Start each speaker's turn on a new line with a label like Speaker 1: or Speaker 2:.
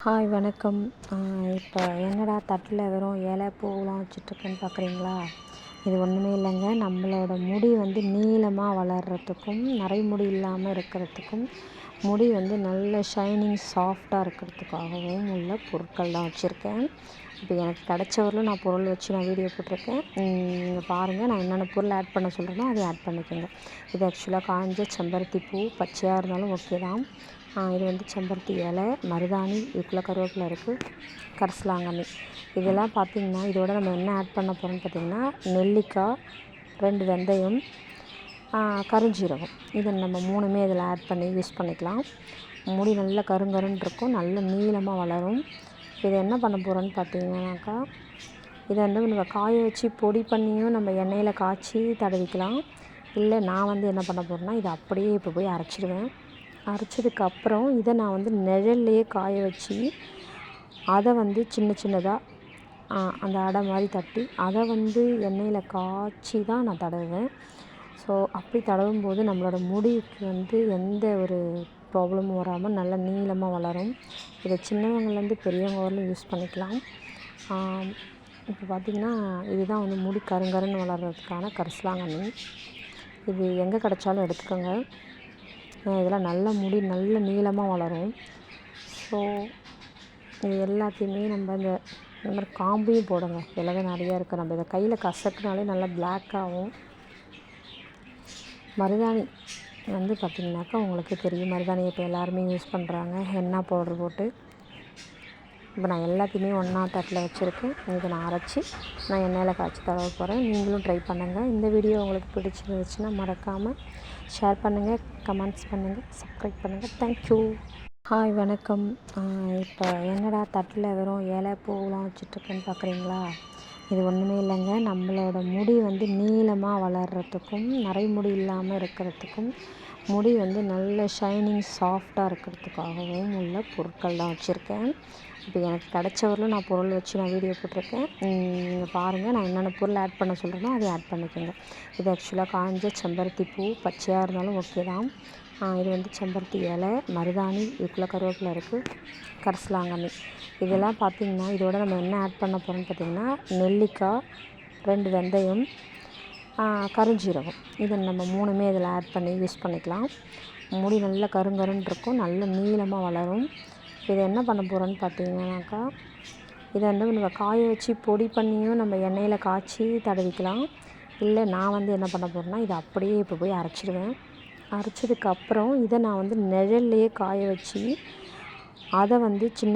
Speaker 1: Hi வணக்கம். இப்போ என்னடா தட்டில் வெறும் இலை பூவெலாம் வச்சுட்ருக்கேன்னு பார்க்குறீங்களா? இது ஒன்றுமே இல்லைங்க. நம்மளோட முடி நீளமாக வளர்கிறதுக்கும் நரைமுடி இல்லாமல் இருக்கிறதுக்கும் முடி நல்ல ஷைனிங் சாஃப்டாக இருக்கிறதுக்காகவும் உள்ள பொருட்கள் தான் வச்சுருக்கேன். இப்போ எனக்கு கிடச்சவரையிலும் நான் பொருள் வச்சு வீடியோ போட்டிருக்கேன். நீங்கள் பாருங்கள், நான் என்னென்ன பொருள் ஆட் பண்ண சொல்கிறேனோ அதை ஆட் பண்ணிக்கோங்க. இது ஆக்சுவலாக காஞ்ச செம்பருத்தி பூ, பச்சையாக இருந்தாலும் ஓகே தான். இது செம்பருத்தி இலை, மருதாணி, இதுக்குள்ளே கருவேப்பிலை இருக்குது, கரிசலாங்கண்ணி. இதெல்லாம் பார்த்திங்கன்னா இதோட நம்ம என்ன ஆட் பண்ண போகிறோம்னு பார்த்திங்கன்னா நெல்லிக்காய், 2 வெந்தயம், கருஞ்சீரகம். இதை நம்ம 3மே இதில் ஆட் பண்ணி யூஸ் பண்ணிக்கலாம். முடி நல்லா கருங்கருன்னு இருக்கும், நல்ல நீளமாக வளரும். இதை என்ன பண்ண போகிறோன்னு பார்த்தீங்கன்னாக்கா, இதை நம்ம காய வச்சு பொடி பண்ணியும் நம்ம எண்ணெயில் காய்ச்சி தடவிக்கலாம். இல்லை நான் என்ன பண்ண போகிறேன்னா, இதை அப்படியே இப்போ போய் அரைச்சிடுவேன். அரைச்சதுக்கப்புறம் இதை நான் நிழல்லையே காய வச்சு அதை சின்ன சின்னதாக அந்த அடை மாதிரி தட்டி அதை எண்ணெயில் காய்ச்சி தான் நான் தடவுவேன். ஸோ அப்படி தடவும் போது நம்மளோட முடிக்கு எந்த ஒரு ப்ராப்ளமும் வராமல் நல்லா நீளமாக வளரும். இதை சின்னவங்கலேருந்து பெரியவங்க வரலும் யூஸ் பண்ணிக்கலாம். இப்போ பார்த்திங்கன்னா இதுதான் முடி கருங்கருன்னு வளர்கிறதுக்கான கரிசலாங்கண்ணி. இது எங்கே கிடச்சாலும் எடுத்துக்கோங்க. இதெல்லாம் நல்ல முடி நல்ல நீளமாக வளரும். ஸோ இது எல்லாத்தையுமே நம்ம இந்த மாதிரி காம்பையும் போடுங்க. இலவே நிறையா இருக்குது. நம்ம இதை கையில் கசக்குனாலே நல்லா பிளாக் ஆகும். மருதாணி பார்த்திங்கனாக்கா உங்களுக்கு தெரியும், மருதாணி இப்போ எல்லாருமே யூஸ் பண்ணுறாங்க, ஹென்னா பவுட்ரு போட்டு. இப்போ நான் எல்லாத்தையுமே ஒன்றா தட்டில் வச்சுருக்கேன். இதை நான் அரைச்சி நான் எண்ணெயில் காய்ச்சி தடவ போகிறேன். நீங்களும் ட்ரை பண்ணுங்கள். இந்த வீடியோ உங்களுக்கு பிடிச்சிருந்துச்சுன்னா மறக்காமல் ஷேர் பண்ணுங்கள், கமெண்ட்ஸ் பண்ணுங்கள், சப்ஸ்கிரைப் பண்ணுங்கள். தேங்க்யூ. ஹாய் வணக்கம். இப்போ என்னடா தட்டில் வெறும் இலை பூவெலாம் வச்சுட்ருக்கேன்னு பார்க்குறீங்களா? இது ஒன்றுமே இல்லைங்க. நம்மளோட முடி நீளமாக வளர்கிறதுக்கும் நரைமுடி இல்லாமல் இருக்கிறதுக்கும் முடி நல்ல ஷைனிங் சாஃப்டாக இருக்கிறதுக்காகவும் உள்ள பொருட்கள் தான் வச்சுருக்கேன். இப்போ எனக்கு கிடச்சவரையிலும் நான் பொருள் வச்சு வீடியோ போட்டிருக்கேன். நீங்கள் பாருங்கள், நான் என்னென்ன பொருள் ஆட் பண்ண சொல்கிறேனோ அதை ஆட் பண்ணிக்கோங்க. இது ஆக்சுவலாக காஞ்ச செம்பருத்தி பூ, பச்சையாக இருந்தாலும் ஓகே தான். இது செம்பருத்தி இலை, மருதாணி, இதுக்குள்ளே கருவேப்பிலை இருக்குது, கரிசலாங்கண்ணி. இதெல்லாம் பார்த்திங்கன்னா இதோட நம்ம என்ன ஆட் பண்ண போகிறோம்னு பார்த்திங்கன்னா நெல்லிக்காய், 2 வெந்தயம், கருஞ்சீரகம். இதை நம்ம 3மே இதில் ஆட் பண்ணி யூஸ் பண்ணிக்கலாம். முடி நல்லா கருங்கருன்னு இருக்கும், நல்ல நீளமாக வளரும். இதை என்ன பண்ண போகிறோன்னு பார்த்தீங்கன்னாக்கா, இதை நம்ம காய வச்சு பொடி பண்ணியும் நம்ம எண்ணெயில் காய்ச்சி தடவிக்கலாம். இல்லை நான் என்ன பண்ண போகிறேன்னா, இதை அப்படியே இப்போ போய் அரைச்சிடுவேன். அரைச்சதுக்கப்புறம் இதை நான் நிழல்லையே காய வச்சு அதை சின்ன